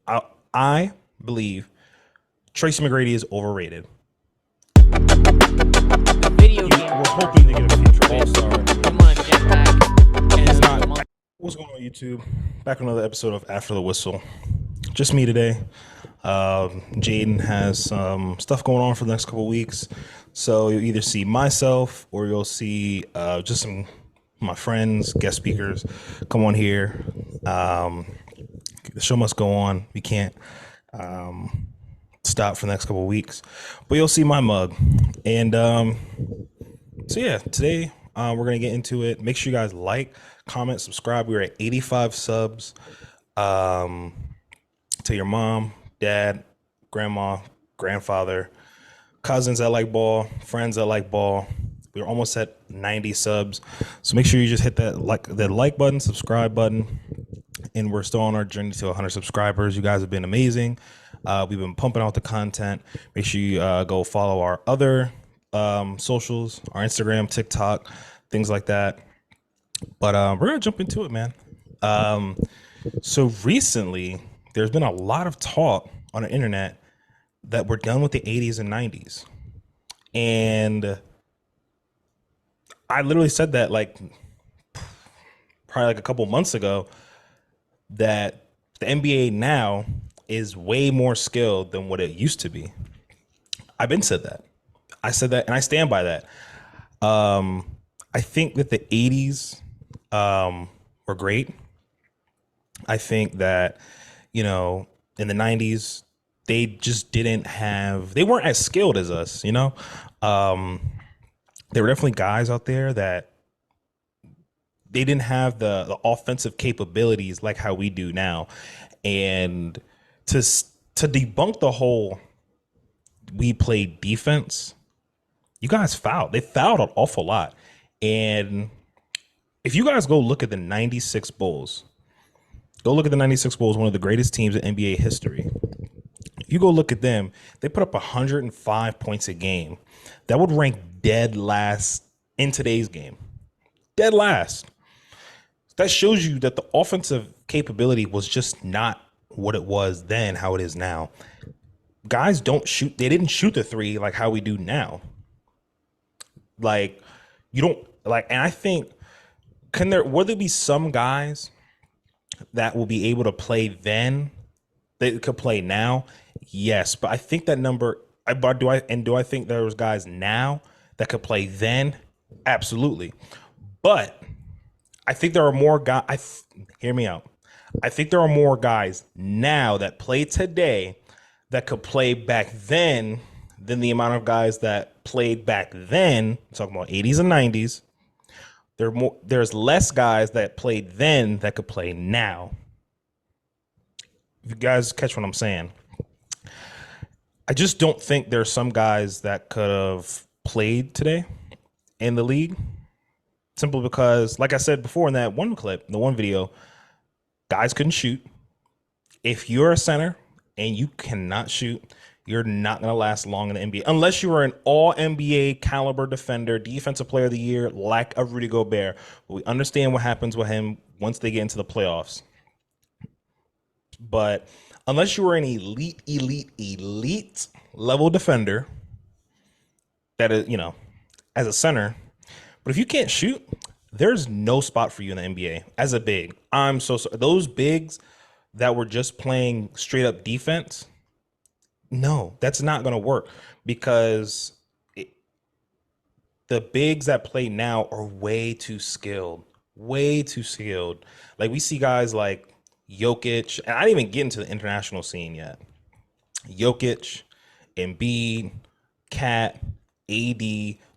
I, I believe Tracy McGrady is overrated. The video game. We're hoping to get a future all-star. Come on, jetpack. He's not. What's going on, YouTube? Back on another episode of After the Whistle. Just me today. Jaden has some stuff going on for the next couple of weeks, so you'll either see myself or you'll see just some my friends, guest speakers, come on here. The show must go on. We can't stop for the next couple of weeks, but you'll see my mug. And so yeah, today we're gonna get into it. Make sure you guys like, comment, subscribe. We're at 85 subs. To your mom, dad, grandma, grandfather, cousins that like ball, friends that like ball. We're almost at 90 subs, so make sure you just hit that like button, subscribe button, and we're still on our journey to 100 subscribers. You guys have been amazing. We've been pumping out the content. Make sure you go follow our other socials, our Instagram, TikTok, things like that. But we're gonna jump into it, man. So recently there's been a lot of talk on the internet that we're done with the 80s and 90s, and I literally said that like probably like a couple months ago, that the NBA now is way more skilled than what it used to be. I've been said that. I said that, and I stand by that. I think that the 80s were great. I think that, you know, in the 90s, they just they weren't as skilled as us, you know? There were definitely guys out there that they didn't have the offensive capabilities like how we do now. And to debunk the whole we played defense, you guys fouled. They fouled an awful lot. And if you guys go look at the 96 Bulls, one of the greatest teams in NBA history. If you go look at them, they put up 105 points a game. That would rank dead last in today's game. Dead last. That shows you that the offensive capability was just not what it was then, how it is now. Guys don't shoot. They didn't shoot the three like how we do now. Like, you don't like, and I think, will there be some guys that will be able to play then that could play now? Yes, but I think that number. Do I think there's guys now that could play then? Absolutely, but I think there are more guys. Hear me out. I think there are more guys now that play today that could play back then than the amount of guys that played back then. I'm talking about 80s and 90s. There's less guys that played then that could play now. If you guys catch what I'm saying. I just don't think there's some guys that could have played today in the league, simply because, like I said before in that one clip, the one video, guys couldn't shoot. If you're a center and you cannot shoot, you're not going to last long in the NBA unless you are an all NBA caliber defender, defensive player of the year, like a Rudy Gobert. But we understand what happens with him once they get into the playoffs. But unless you are an elite level defender, that is, you know, as a center. But if you can't shoot, there's no spot for you in the NBA as a big. I'm so sorry. Those bigs that were just playing straight up defense, no, that's not going to work, because the bigs that play now are way too skilled. Like, we see guys like Jokic, and I didn't even get into the international scene yet. Jokic, Embiid, Cat, AD,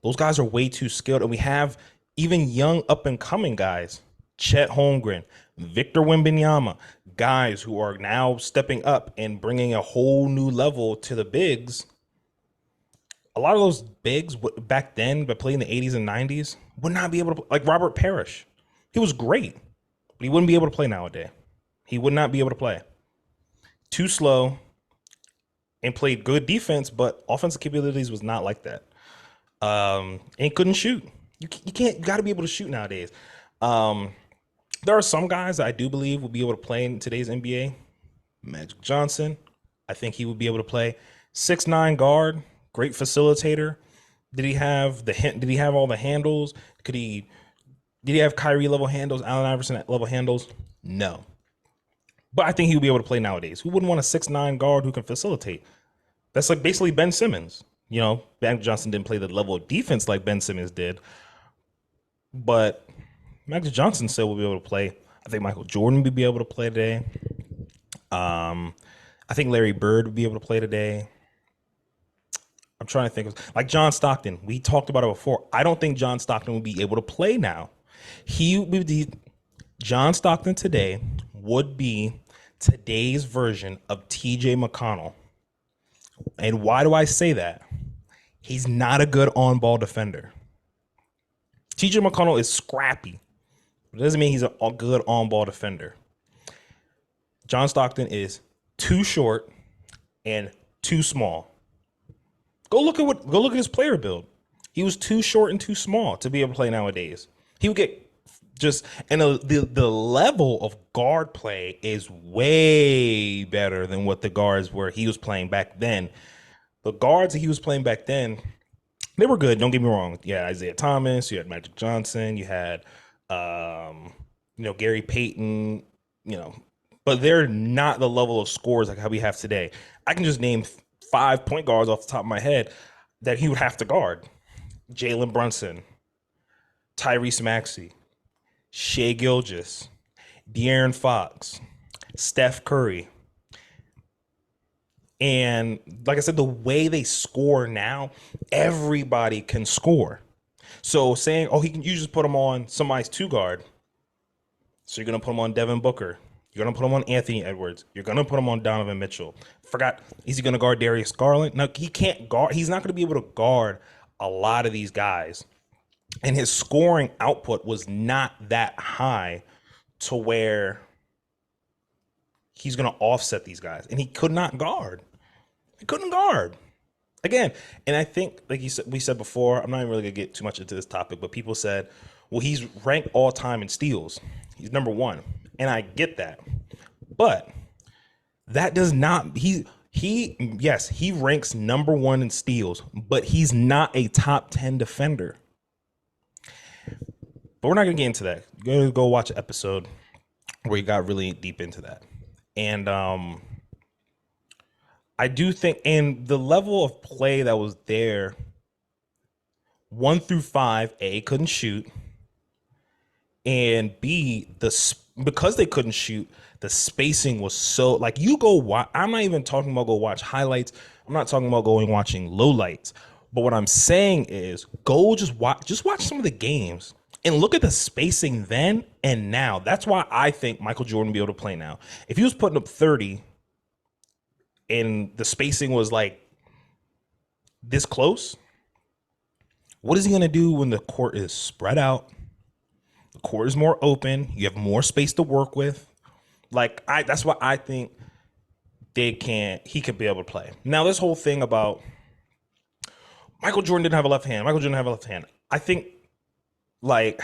those guys are way too skilled. And we have even young up and coming guys, Chet Holmgren, Victor Wembanyama, guys who are now stepping up and bringing a whole new level to the bigs. A lot of those bigs back then, but playing in the 80s and 90s, would not be able to, like Robert Parrish. He was great, but he wouldn't be able to play nowadays. He would not be able to play. Too slow, and played good defense, but offensive capabilities was not like that. And couldn't shoot. You got to be able to shoot nowadays. There are some guys that I do believe will be able to play in today's NBA. Magic Johnson, I think he would be able to play 6'9" guard, great facilitator. Did he have the hint? Did he have all the handles? Could he? Did he have Kyrie level handles, Allen Iverson level handles? No. But I think he would be able to play nowadays. Who wouldn't want a 6'9" guard who can facilitate? That's like basically Ben Simmons. You know, Magic Johnson didn't play the level of defense like Ben Simmons did, but Magic Johnson still will be able to play. I think Michael Jordan would be able to play today. I think Larry Bird would be able to play today. I'm trying to think of like John Stockton. We talked about it before. I don't think John Stockton would be able to play now. He would be John Stockton today would be today's version of TJ McConnell. And why do I say that? He's not a good on-ball defender. TJ McConnell is scrappy. It doesn't mean he's a good on-ball defender. John Stockton is too short and too small. Go look at his player build. He was too short and too small to be able to play nowadays. He would get just and the level of guard play is way better than what the guards were he was playing back then. The guards that he was playing back then, they were good. Don't get me wrong. Yeah, Isaiah Thomas. You had Magic Johnson. You had Gary Payton. But they're not the level of scores like how we have today. I can just name 5 point guards off the top of my head that he would have to guard: Jalen Brunson, Tyrese Maxey, Shai Gilgeous, De'Aaron Fox, Steph Curry. And like I said, the way they score now, everybody can score. So saying, you just put him on somebody's 2 guard. So you're going to put him on Devin Booker. You're going to put him on Anthony Edwards. You're going to put him on Donovan Mitchell. Forgot, is he going to guard Darius Garland? No, he can't guard. He's not going to be able to guard a lot of these guys. And his scoring output was not that high to where he's going to offset these guys. And he could not guard. He couldn't guard. Again, and I think, like we said before, I'm not even really going to get too much into this topic, but people said, well, he's ranked all time in steals. He's number 1. And I get that. But that does not, yes, he ranks number 1 in steals, but he's not a top 10 defender. But we're not going to get into that. You're going to go watch an episode where he got really deep into that. And I do think, and the level of play that was there, 1 through 5, A, couldn't shoot, and B, because they couldn't shoot, the spacing was so, like, you go watch, I'm not even talking about go watch highlights. I'm not talking about watching lowlights. But what I'm saying is go just watch some of the games and look at the spacing then and now. That's why I think Michael Jordan would be able to play now. If he was putting up 30 and the spacing was like this close, what is he going to do when the court is spread out? The court is more open. You have more space to work with. That's why I think he could be able to play. Now, this whole thing about Michael Jordan didn't have a left hand. I think, I'm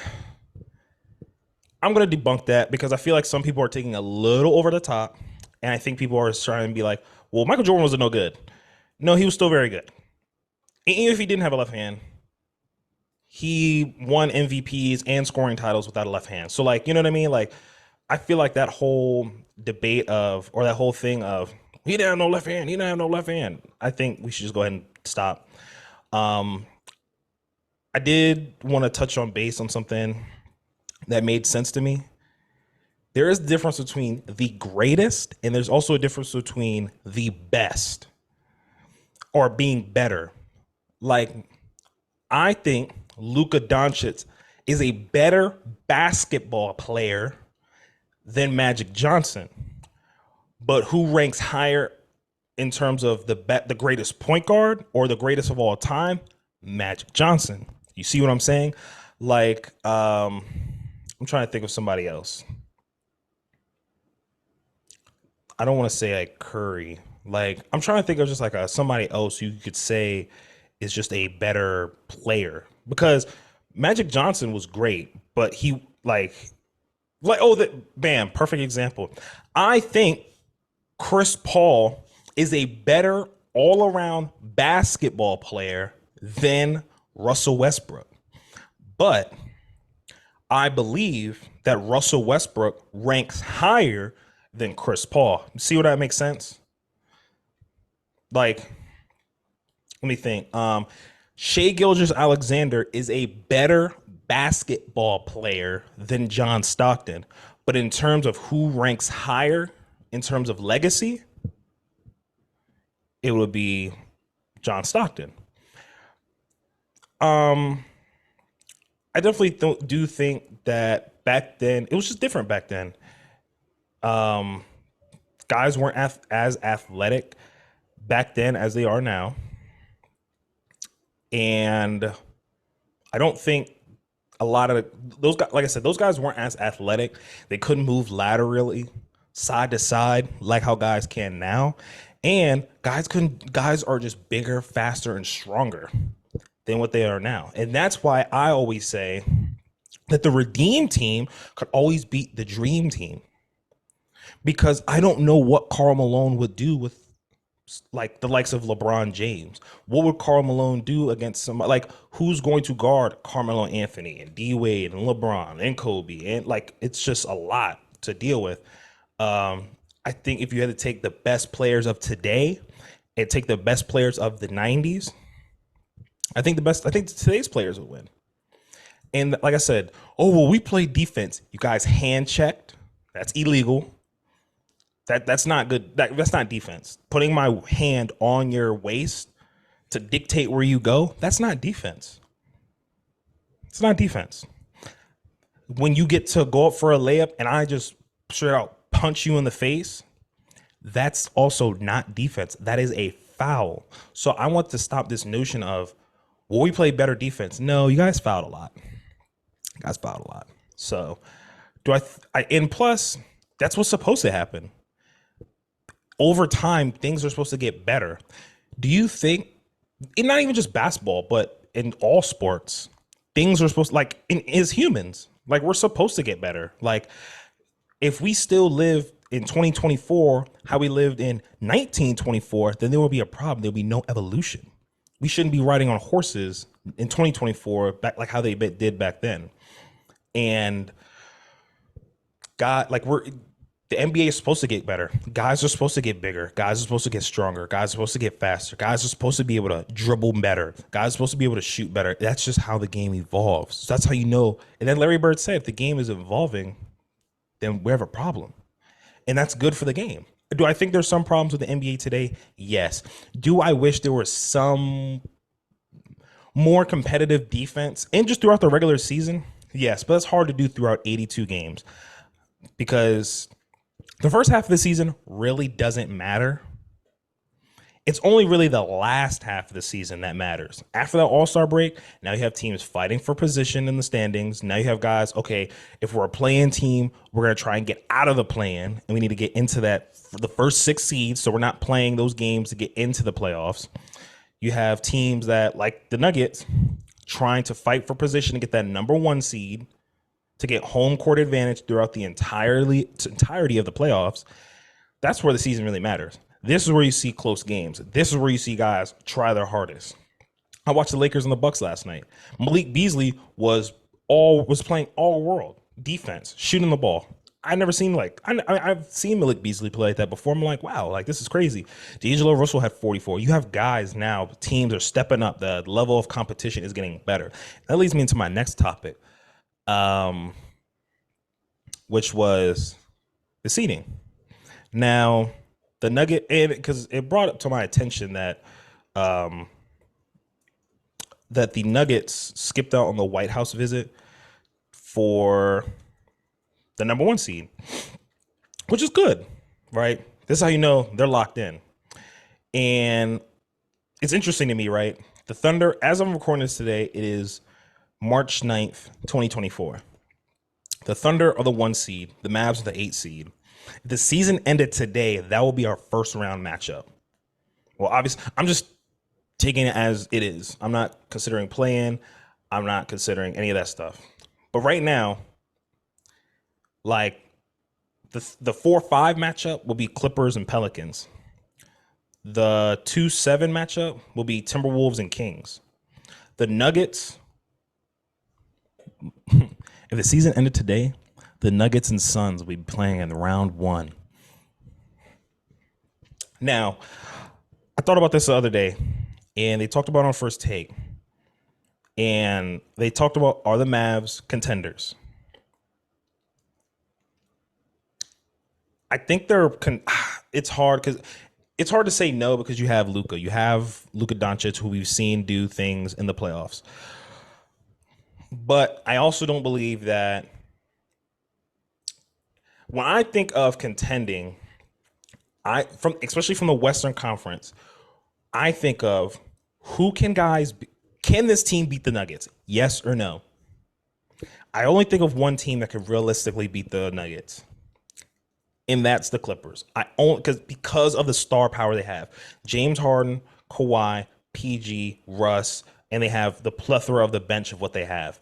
going to debunk that because I feel like some people are taking a little over the top. And I think people are trying to be like, well, Michael Jordan wasn't no good. No, he was still very good. And even if he didn't have a left hand, he won MVPs and scoring titles without a left hand. So, you know what I mean? I feel like that whole debate or that whole thing of he didn't have no left hand. I think we should just go ahead and stop. I did want to touch on base on something that made sense to me. There is a difference between the greatest and there's also a difference between the best or being better. I think Luka Doncic is a better basketball player than Magic Johnson. But who ranks higher in terms of the greatest point guard or the greatest of all time? Magic Johnson. You see what I'm saying? I'm trying to think of somebody else. I don't want to say Curry. I'm trying to think of just somebody else you could say is just a better player, because Magic Johnson was great, but he bam, perfect example. I think Chris Paul is a better all around basketball player than Russell Westbrook. But I believe that Russell Westbrook ranks higher than Chris Paul. See what that makes sense? Like, let me think. Shea Gilgeous Alexander is a better basketball player than John Stockton. But in terms of who ranks higher in terms of legacy, it would be John Stockton. Um, I definitely do think that back then it was just different back then. Um, Guys weren't as athletic back then as they are now, and I don't think a lot of those guys, like I said, those guys weren't as athletic. They couldn't move laterally, side to side, like how guys can now. And guys are just bigger, faster, and stronger than what they are now. And that's why I always say that the Redeem team could always beat the Dream team. Because I don't know what Karl Malone would do with like the likes of LeBron James. What would Karl Malone do against somebody like who's going to guard Carmelo Anthony and D Wade and LeBron and Kobe? And like it's just a lot to deal with. I think if you had to take the best players of today and take the best players of the 90s, I think today's players would win. And like I said, oh well, we play defense. You guys hand checked. That's illegal. That's not good. That's not defense. Putting my hand on your waist to dictate where you go, that's not defense. It's not defense. When you get to go up for a layup and I just straight out punch you in the face, that's also not defense. That is a foul. So I want to stop this notion of, well, we play better defense. No, you guys fouled a lot. You guys fouled a lot. So and plus, that's what's supposed to happen. Over time, things are supposed to get better. Do you think, and not even just basketball, but in all sports, things are supposed to, like, as humans, like, we're supposed to get better. Like, if we still live in 2024, how we lived in 1924, then there will be a problem. There'll be no evolution. We shouldn't be riding on horses in 2024, back like how they did back then. And God, like the NBA is supposed to get better. Guys are supposed to get bigger. Guys are supposed to get stronger. Guys are supposed to get faster. Guys are supposed to be able to dribble better. Guys are supposed to be able to shoot better. That's just how the game evolves. So that's how you know. And then Larry Bird said, if the game is evolving, then we have a problem. And that's good for the game. Do I think there's some problems with the NBA today? Yes. Do I wish there was some more competitive defense and just throughout the regular season? Yes, but it's hard to do throughout 82 games because the first half of the season really doesn't matter. It's only really the last half of the season that matters. After that All-Star break, now you have teams fighting for position in the standings. Now you have guys, okay, if we're a play-in team, we're going to try and get out of the play-in, and we need to get into that for the first 6 seeds, so we're not playing those games to get into the playoffs. You have teams that, like the Nuggets, trying to fight for position to get that number 1 seed, to get home court advantage throughout the entirety of the playoffs. That's where the season really matters. This is where you see close games. This is where you see guys try their hardest. I watched the Lakers and the Bucks last night. Malik Beasley was playing all world defense, shooting the ball. I've seen Malik Beasley play like that before. I'm like, wow, like this is crazy. D'Angelo Russell had 44. You have guys now, teams are stepping up. The level of competition is getting better. That leads me into my next topic. Which was the seeding. Now, the Nugget, and because it brought up to my attention that that the Nuggets skipped out on the White House visit for the number 1 seed, which is good, right? This is how you know they're locked in. And it's interesting to me, right? The Thunder, as I'm recording this today, it is March 9th, 2024. The Thunder are the 1 seed. The Mavs are the 8 seed. If the season ended today, that will be our first round matchup. Well, obviously, I'm just taking it as it is. I'm not considering play-in. I'm not considering any of that stuff. But right now, like, The 4-5 matchup will be Clippers and Pelicans. The 2-7 matchup will be Timberwolves and Kings. The Nuggets, if the season ended today, the Nuggets and Suns will be playing in round one. Now, I thought about this the other day, and they talked about it on First Take. And they talked about, are the Mavs contenders? I think it's hard because it's hard to say no because you have Luka. You have Luka Doncic, who we've seen do things in the playoffs. But I also don't believe that when I think of contending, especially from the Western Conference, I think of can this team beat the Nuggets? Yes or no? I only think of one team that could realistically beat the Nuggets, and that's the Clippers. Because of the star power they have. James Harden, Kawhi, PG, Russ, and they have the plethora of the bench of what they have.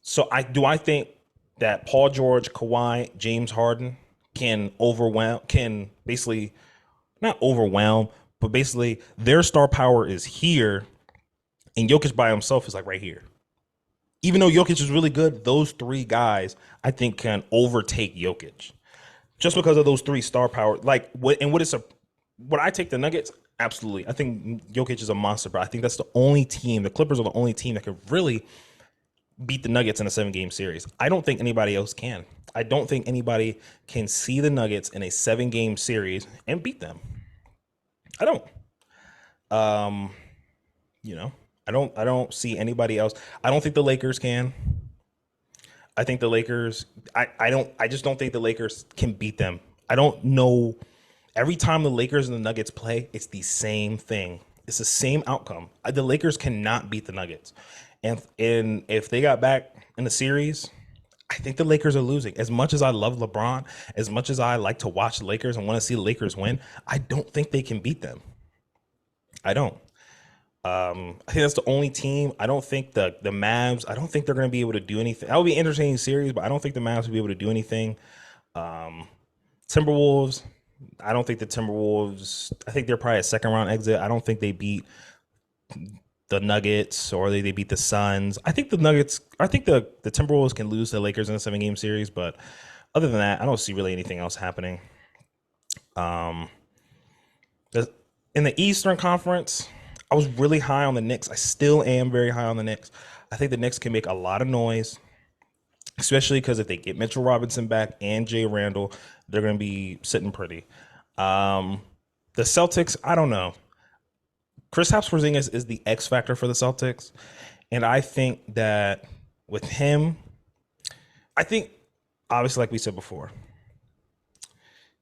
So I think that Paul George, Kawhi, James Harden can basically not overwhelm, but basically their star power is here, and Jokic by himself is like right here. Even though Jokic is really good, those three guys I think can overtake Jokic just because of those three star power. What I take the Nuggets? Absolutely. I think Jokic is a monster, but I think that's the only team. The Clippers are the only team that could really beat the Nuggets in a 7-game series. I don't think anybody else can. I don't think anybody can see the Nuggets in a 7-game series and beat them. I don't. I don't see anybody else. I don't think the Lakers can. I think the Lakers, I just don't think the Lakers can beat them. I don't know. Every time the Lakers and the Nuggets play, it's the same thing. It's the same outcome. The Lakers cannot beat the Nuggets. And if they got back in the series, I think the Lakers are losing. As much as I love LeBron, as much as I like to watch the Lakers and want to see the Lakers win, I don't think they can beat them. I don't. I think that's the only team. I don't think the Mavs, I don't think they're going to be able to do anything. That would be an entertaining series, but I don't think the Mavs will be able to do anything. Timberwolves, I don't think the Timberwolves, I think they're probably a second round exit. I don't think they beat the Nuggets or they beat the Suns. I think the Timberwolves can lose to the Lakers in a 7-game series, but other than that, I don't see really anything else happening. In the Eastern Conference, I was really high on the Knicks. I still am very high on the Knicks. I think the Knicks can make a lot of noise, especially because if they get Mitchell Robinson back and Jay Randall, they're going to be sitting pretty. The Celtics, I don't know. Kristaps Porzingis is the X factor for the Celtics, and I think that with him, obviously, like we said before,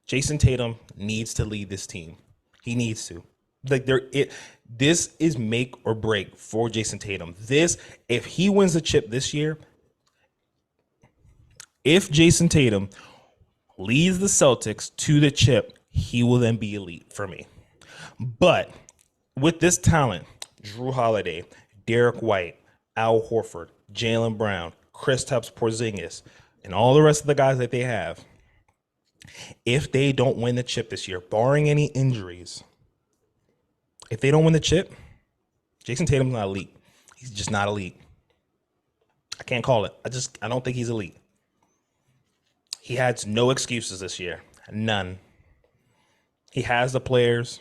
Jason Tatum needs to lead this team. He needs to. This is make or break for Jason Tatum. If he wins the chip this year, if Jason Tatum leads the Celtics to the chip, he will then be elite for me. But with this talent, Drew Holiday, Derek White, Al Horford, Jaylen Brown, Kristaps Porzingis, and all the rest of the guys that they have, if they don't win the chip this year, barring any injuries, if they don't win the chip, Jason Tatum's not elite. He's just not elite. I can't call it. I don't think he's elite. He has no excuses this year. None. He has the players.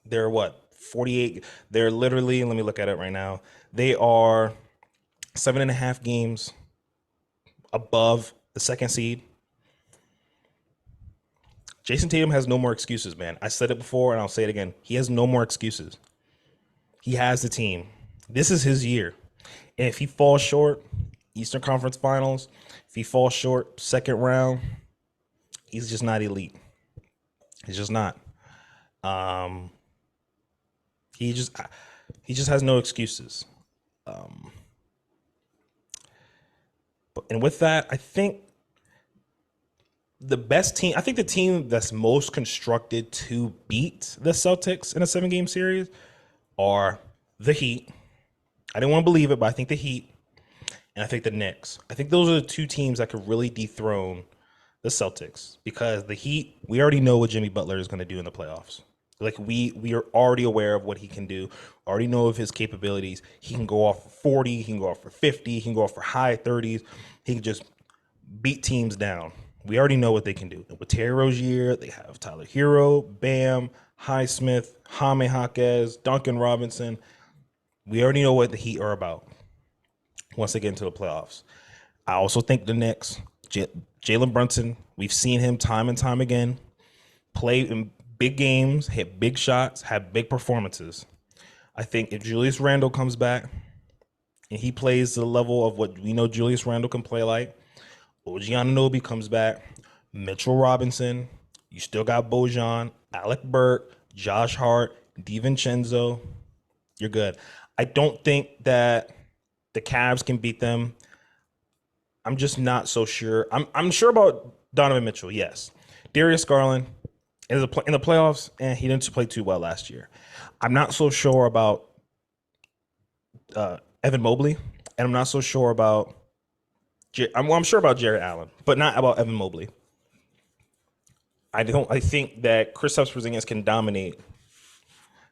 They're what? 48. They're literally, let me look at it right now. They are 7.5 games above the second seed. Jason Tatum has no more excuses, man. I said it before and I'll say it again. He has no more excuses. He has the team. This is his year. And if he falls short, Eastern Conference Finals, if he falls short, second round, he's just not elite. He's just not. He just has no excuses. And with that, I think the best team, I think the team that's most constructed to beat the Celtics in a 7-game series are the Heat. I didn't want to believe it, but I think the Heat. and I think the Knicks. I think those are the two teams that could really dethrone the Celtics because the Heat, we already know what Jimmy Butler is going to do in the playoffs. Like we are already aware of what he can do. Already know of his capabilities. He can go off for 40. He can go off for 50. He can go off for high 30s. He can just beat teams down. We already know what they can do. And with Terry Rozier, they have Tyler Hero, Bam, Highsmith, Jaime Jaquez, Duncan Robinson. We already know what the Heat are about once they get into the playoffs. I also think the Knicks, Jalen Brunson, we've seen him time and time again play in big games, hit big shots, have big performances. I think if Julius Randle comes back and he plays to the level of what we know Julius Randle can play like, OG Anunoby comes back, Mitchell Robinson, you still got Bojan, Alec Burke, Josh Hart, DiVincenzo, you're good. I don't think that the Cavs can beat them. I'm just not so sure. I'm sure about Donovan Mitchell, yes. Darius Garland in the playoffs, and he didn't play too well last year. I'm not so sure about Evan Mobley, and I'm not so sure about. I'm sure about Jared Allen, but not about Evan Mobley. I don't. I think that Kristaps Porzingis can dominate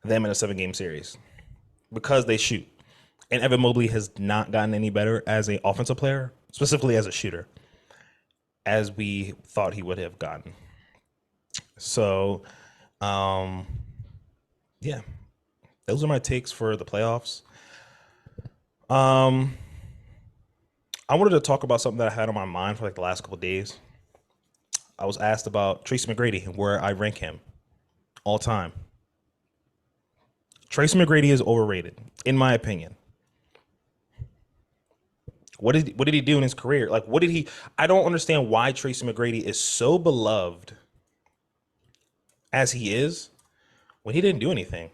them in a 7-game series because they shoot, and Evan Mobley has not gotten any better as an offensive player, specifically as a shooter, as we thought he would have gotten. So, yeah, those are my takes for the playoffs. Um, I wanted to talk about something that I had on my mind for like the last couple of days. I was asked about Tracy McGrady and where I rank him all time. Tracy McGrady is overrated, in my opinion. What did he do in his career? Like, what did he? I don't understand why Tracy McGrady is so beloved as he is when he didn't do anything.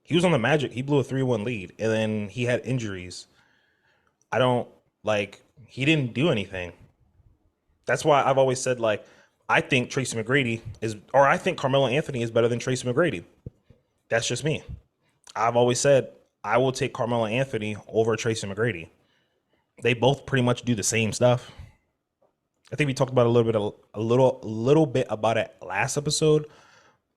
He was on the Magic. He blew a 3-1 lead, and then he had injuries. I don't like. He didn't do anything. That's why I've always said like I think Tracy McGrady is, or I think Carmelo Anthony is better than Tracy McGrady. That's just me. I've always said I will take Carmelo Anthony over Tracy McGrady. They both pretty much do the same stuff. I think we talked about a little bit about it last episode,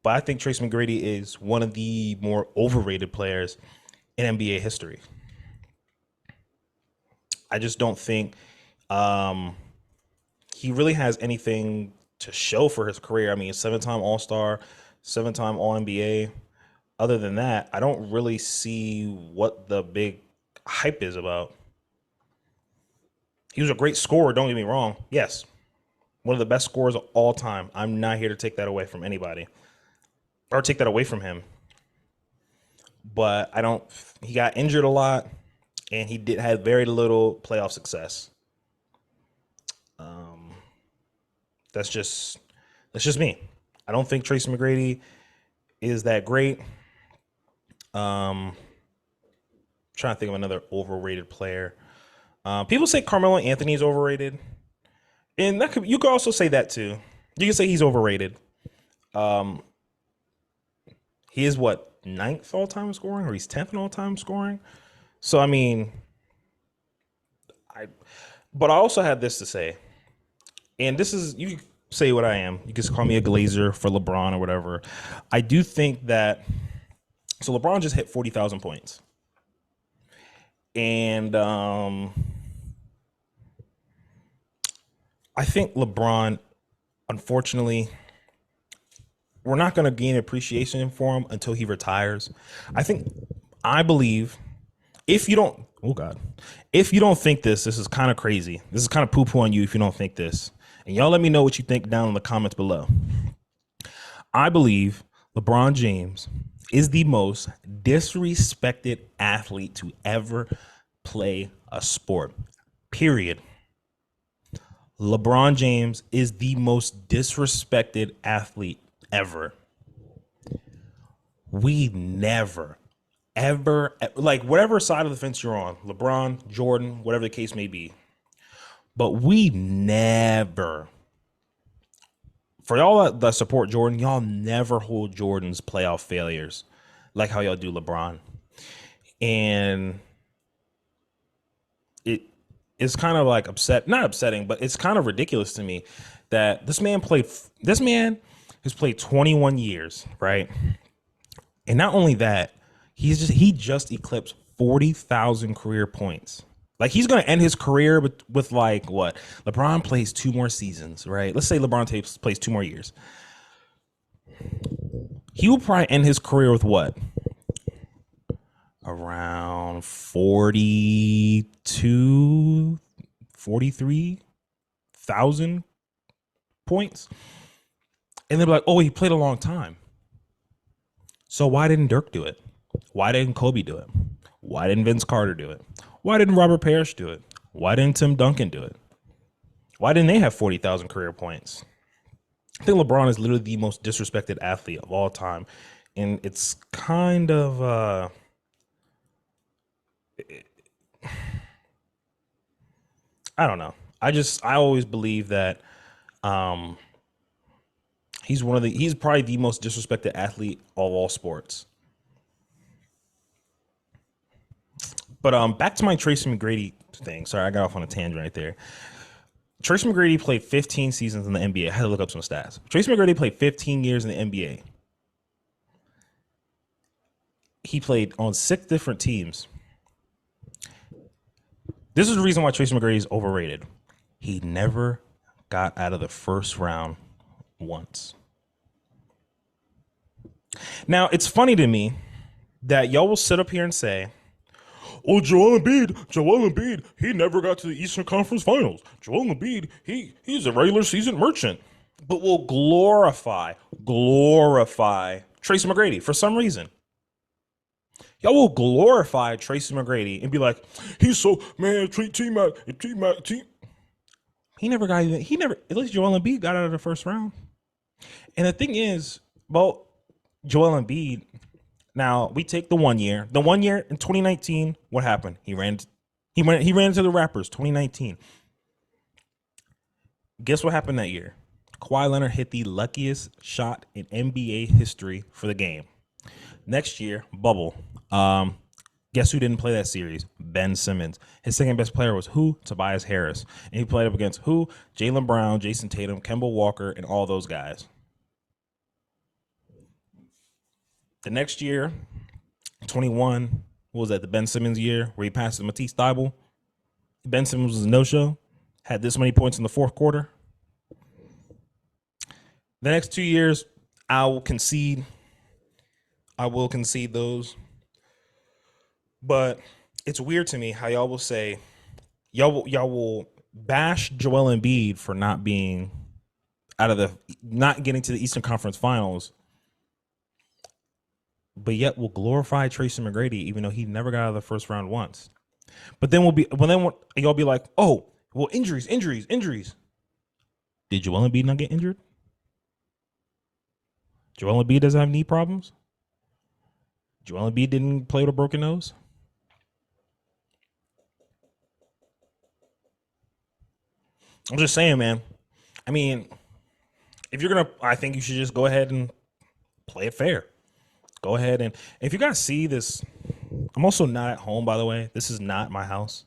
but I think Tracy McGrady is one of the more overrated players in NBA history. I just don't think he really has anything to show for his career. I mean, 7-time All-Star, 7-time All-NBA. Other than that, I don't really see what the big hype is about. He was a great scorer, don't get me wrong. Yes, one of the best scorers of all time. I'm not here to take that away from anybody or take that away from him. But I don't, he got injured a lot and he did have very little playoff success. That's just me. I don't think Tracy McGrady is that great. Trying to think of another overrated player. People say Carmelo Anthony is overrated, and you could also say that too. You can say he's overrated. He is what, 9th all time scoring, or he's 10th in all time scoring. So I mean, but I also had this to say, and this is, you can say what I am. You can call me a glazer for LeBron or whatever. I do think that, so LeBron just hit 40,000 points. And I think LeBron, unfortunately, we're not going to gain appreciation for him until he retires. I believe if you don't, oh God, if you don't think this is kind of crazy. This is kind of poo-poo on you if you don't think this. And y'all let me know what you think down in the comments below. I believe LeBron James is the most disrespected athlete to ever play a sport. Period. LeBron James is the most disrespected athlete ever. We never, ever, like whatever side of the fence you're on, LeBron, Jordan, whatever the case may be, but we never, for y'all that support Jordan, y'all never hold Jordan's playoff failures like how y'all do LeBron. And is kind of like not upsetting, but it's kind of ridiculous to me that this man has played 21 years, right? And not only that, he just eclipsed 40,000 career points. Like he's going to end his career with like what? LeBron plays 2 more seasons, right? Let's say plays 2 more years. He will probably end his career with what? Around 42, 43,000 points. And they'll be like, oh, he played a long time. So why didn't Dirk do it? Why didn't Kobe do it? Why didn't Vince Carter do it? Why didn't Robert Parrish do it? Why didn't Tim Duncan do it? Why didn't they have 40,000 career points? I think LeBron is literally the most disrespected athlete of all time. And it's kind of I don't know. I always believe that he's probably the most disrespected athlete of all sports. But back to my Tracy McGrady thing. Sorry, I got off on a tangent right there. Tracy McGrady played 15 seasons in the NBA. I had to look up some stats. Tracy McGrady played 15 years in the NBA. He played on 6 different teams. This is the reason why Tracy McGrady is overrated. He never got out of the first round once. Now, it's funny to me that y'all will sit up here and say, oh, Joel Embiid, he never got to the Eastern Conference Finals. Joel Embiid, he's a regular season merchant. But will glorify Tracy McGrady for some reason. Y'all will glorify Tracy McGrady and be like, he's so, man, Tmac. He never, at least Joel Embiid got out of the first round. And the thing is, well, Joel Embiid, now we take the 1 year. The 1 year in 2019, what happened? He ran into the Raptors 2019. Guess what happened that year? Kawhi Leonard hit the luckiest shot in NBA history for the game. Next year, bubble. Guess who didn't play that series? Ben Simmons. His second best player was who? Tobias Harris. And he played up against who? Jaylen Brown, Jason Tatum, Kemba Walker, and all those guys. The next year, 21, what was that? The Ben Simmons year where he passed to Matisse Thybulle. Ben Simmons was a no-show. Had this many points in the fourth quarter. The next 2 years, I will concede those. But it's weird to me how y'all will say, y'all will bash Joel Embiid for not getting to the Eastern Conference Finals, but yet will glorify Tracy McGrady even though he never got out of the first round once. But then y'all be like, oh, well, injuries. Did Joel Embiid not get injured? Joel Embiid doesn't have knee problems? Joel Embiid didn't play with a broken nose? I'm just saying, man. I mean, I think you should just go ahead and play it fair. Go ahead and if you guys see this, I'm also not at home, by the way. This is not my house.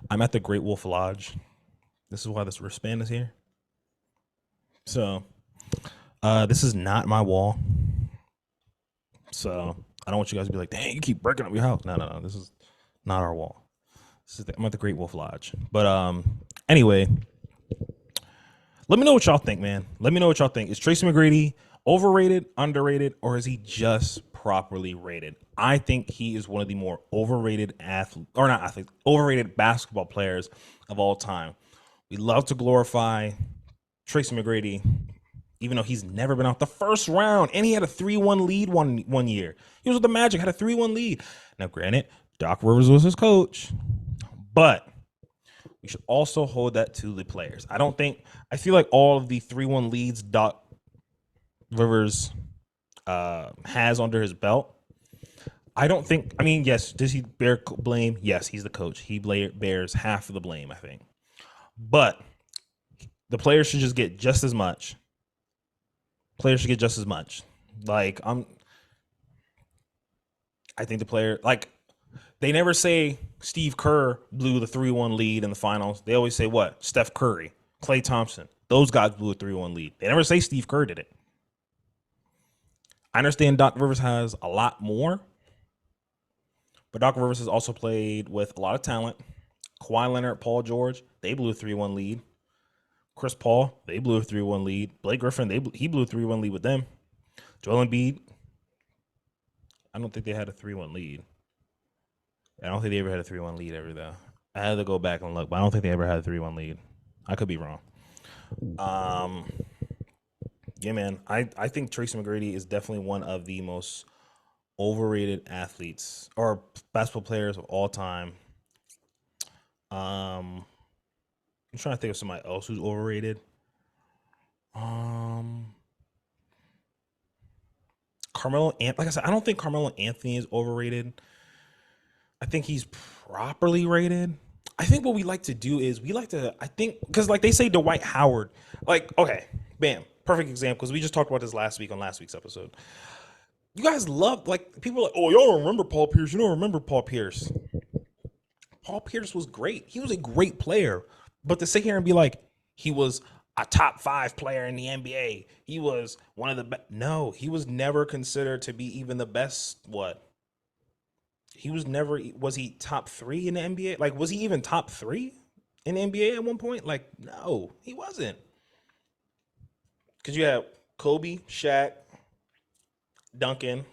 I'm at the Great Wolf Lodge. This is why this wristband is here. So, this is not my wall. So, I don't want you guys to be like, dang, you keep breaking up your house. No. This is not our wall. I'm at the Great Wolf Lodge. But anyway, let me know what y'all think, man. Let me know what y'all think. Is Tracy McGrady overrated, underrated, or is he just properly rated? I think he is one of the more overrated overrated basketball players of all time. We love to glorify Tracy McGrady, even though he's never been out the first round, and he had a 3-1 lead one year. He was with the Magic, had a 3-1 lead. Now, granted, Doc Rivers was his coach, but we should also hold that to the players. I feel like all of the 3-1 leads Doc Rivers has under his belt, yes, does he bear blame? Yes, he's the coach. He bears half of the blame, I think. But the players should just get just as much. I think the player, They never say Steve Kerr blew the 3-1 lead in the finals. They always say what? Steph Curry, Klay Thompson. Those guys blew a 3-1 lead. They never say Steve Kerr did it. I understand Doc Rivers has a lot more, but Doc Rivers has also played with a lot of talent. Kawhi Leonard, Paul George, they blew a 3-1 lead. Chris Paul, they blew a 3-1 lead. Blake Griffin, he blew a 3-1 lead with them. Joel Embiid, I don't think they had a 3-1 lead. I don't think they ever had a 3-1 lead ever, though. I had to go back and look, but I don't think they ever had a 3-1 lead. I could be wrong. Yeah, man. I think Tracy McGrady is definitely one of the most overrated athletes or basketball players of all time. I'm trying to think of somebody else who's overrated. Carmelo, like I said, I don't think Carmelo Anthony is overrated. I think he's properly rated. I think what we like to do is because like they say Dwight Howard, like, okay, bam, perfect example, because we just talked about this last week on last week's episode. You guys love, like, people are like, oh, y'all don't remember Paul Pierce. You don't remember Paul Pierce. Paul Pierce was great. He was a great player. But to sit here and be like, he was a top 5 player in the NBA. He was one of the best. No, he was never considered to be even the best. What? He was never, was he top 3 in the NBA? Like, was he even top 3 in the NBA at one point? Like, no, he wasn't. Because you have Kobe, Shaq, Duncan,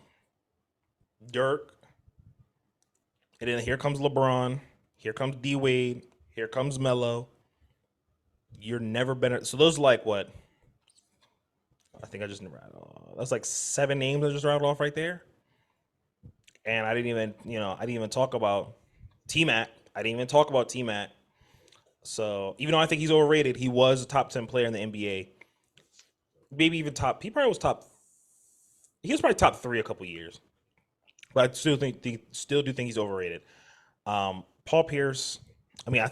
Dirk, and then here comes LeBron, here comes D Wade, here comes Melo. You're never better. So those are like what? I think I just that's like 7 names I just rattled off right there. And I didn't even talk about Tmac. I didn't even talk about Tmac. So even though I think he's overrated, he was a top 10 player in the NBA. Maybe even top. He probably was top. He was probably top 3 a couple years. But I still do think he's overrated. Paul Pierce. I mean, I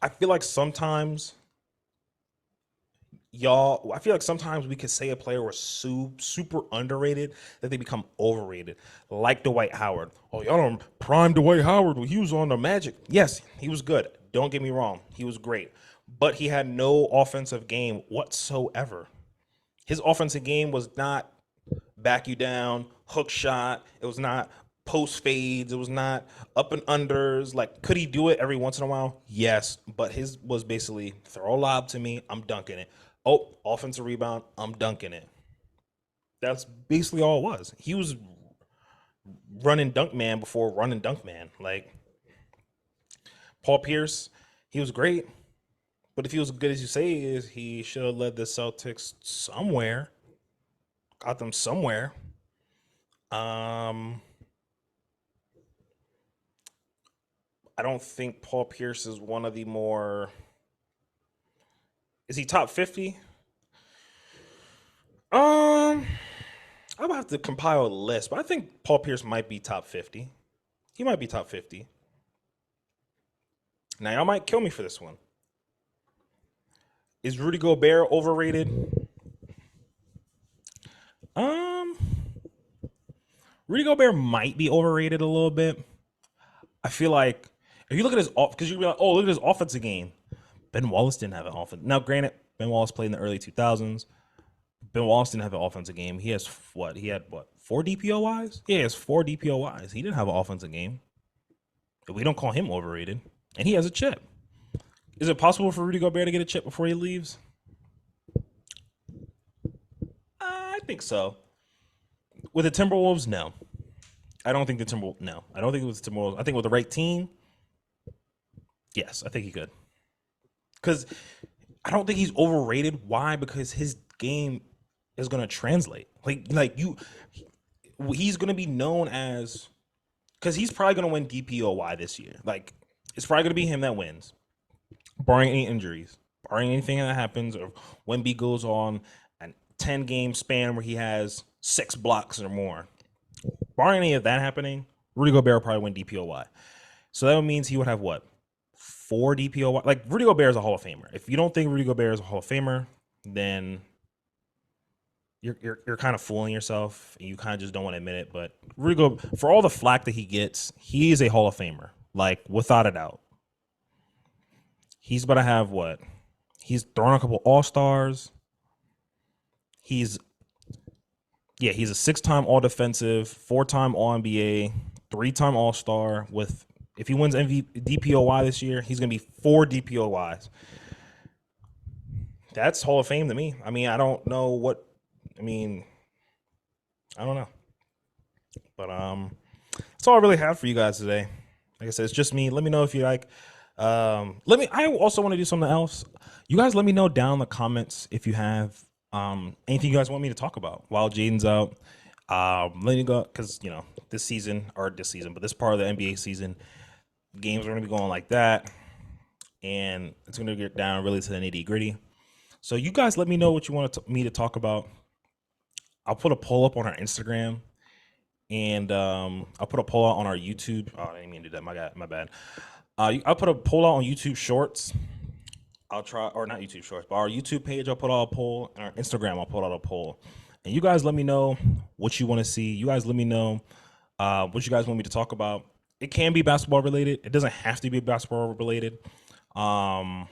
feel like sometimes we could say a player was super underrated that they become overrated, like Dwight Howard. Oh, y'all don't prime Dwight Howard when he was on the Magic. Yes, he was good. Don't get me wrong. He was great. But he had no offensive game whatsoever. His offensive game was not back you down, hook shot. It was not post fades. It was not up and unders. Like, could he do it every once in a while? Yes. But his was basically throw a lob to me, I'm dunking it. Oh, offensive rebound, I'm dunking it. That's basically all it was. He was running dunk man before running dunk man. Like, Paul Pierce, he was great. But if he was as good as you say he should have led the Celtics somewhere. Got them somewhere. I don't think Paul Pierce is one of the more. Is he top 50? I would have to compile a list, but I think Paul Pierce might be top 50. He might be top 50. Now, y'all might kill me for this one. Is Rudy Gobert overrated? Rudy Gobert might be overrated a little bit. I feel like if you look at his because you'd be like, oh, look at his offensive game. Ben Wallace didn't have an offense. Now, granted, Ben Wallace played in the early 2000s. Ben Wallace didn't have an offensive game. He has what? He had what? 4 DPOYs? Yeah, he has 4 DPOYs. He didn't have an offensive game. We don't call him overrated. And he has a chip. Is it possible for Rudy Gobert to get a chip before he leaves? I think so. With the Timberwolves, no. I don't think the Timberwolves, no. I don't think it was the Timberwolves. I think with the right team, yes, I think he could. Because I don't think he's overrated. Why? Because his game is going to translate. He's going to be known as, because he's probably going to win DPOY this year. Like, it's probably going to be him that wins, barring any injuries, barring anything that happens, or Wemby goes on a 10-game span where he has 6 blocks or more. Barring any of that happening, Rudy Gobert will probably win DPOY. So that means he would have what? 4 DPOY. Like, Rudy Gobert is a Hall of Famer. If you don't think Rudy Gobert is a Hall of Famer, then you're kind of fooling yourself, and you kind of just don't want to admit it. But really, go for all the flack that he gets. He is a Hall of Famer, like without a doubt. He's about to have what? He's thrown a couple All Stars. He's he's a 6-time All Defensive, 4-time All NBA, 3-time All Star. With if he wins DPOY this year, he's gonna be 4 DPOYs. That's Hall of Fame to me. I mean, I don't know what. I mean, I don't know, but that's all I really have for you guys today. Like I said, it's just me. Let me know if you like. Let me. I also want to do something else. You guys, let me know down in the comments if you have anything you guys want me to talk about while Jaden's out. Let me go because this season, but this part of the NBA season, games are going to be going like that, and it's going to get down really to the nitty gritty. So you guys, let me know what you want me to talk about. I'll put a poll up on our Instagram, and I'll put a poll out on our YouTube. Oh, I didn't mean to do that. My bad. I'll put a poll out on YouTube Shorts. I'll try, or not YouTube Shorts, but our YouTube page. I'll put out a poll, and our Instagram. I'll put out a poll, and you guys let me know what you want to see. You guys let me know what you guys want me to talk about. It can be basketball related. It doesn't have to be basketball related. Yeah,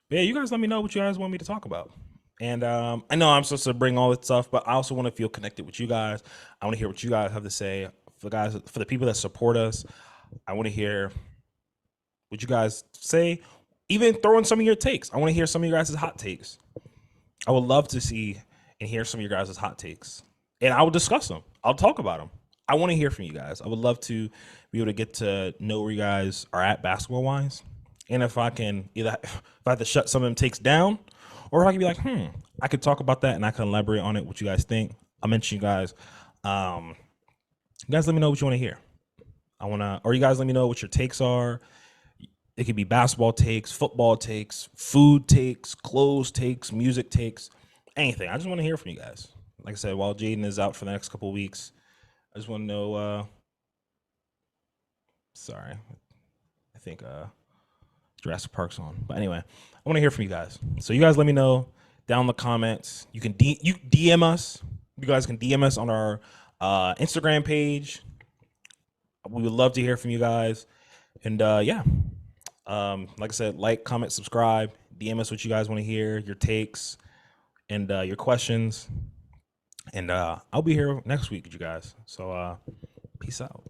you guys let me know what you guys want me to talk about. And I know I'm supposed to bring all this stuff, but I also want to feel connected with you guys. I want to hear what you guys have to say. For the people that support us, I want to hear what you guys say. Even throw in some of your takes. I want to hear some of your guys' hot takes. I would love to see and hear some of your guys' hot takes. And I will discuss them. I'll talk about them. I want to hear from you guys. I would love to be able to get to know where you guys are at basketball-wise. And if I can if I have to shut some of them takes down, or if I can be like, I could talk about that and I can elaborate on it, what you guys think. I'll mention you guys. You guys let me know what you want to hear. Or you guys let me know what your takes are. It could be basketball takes, football takes, food takes, clothes takes, music takes, anything. I just want to hear from you guys. Like I said, while Jaden is out for the next couple of weeks, I just want to know. Sorry, I think Jurassic Park's on. But anyway, I want to hear from you guys. So you guys let me know down in the comments. You can DM us. You guys can DM us on our Instagram page. We would love to hear from you guys. And like I said, like, comment, subscribe, DM us what you guys want to hear, your takes, and your questions. And I'll be here next week with you guys. So peace out.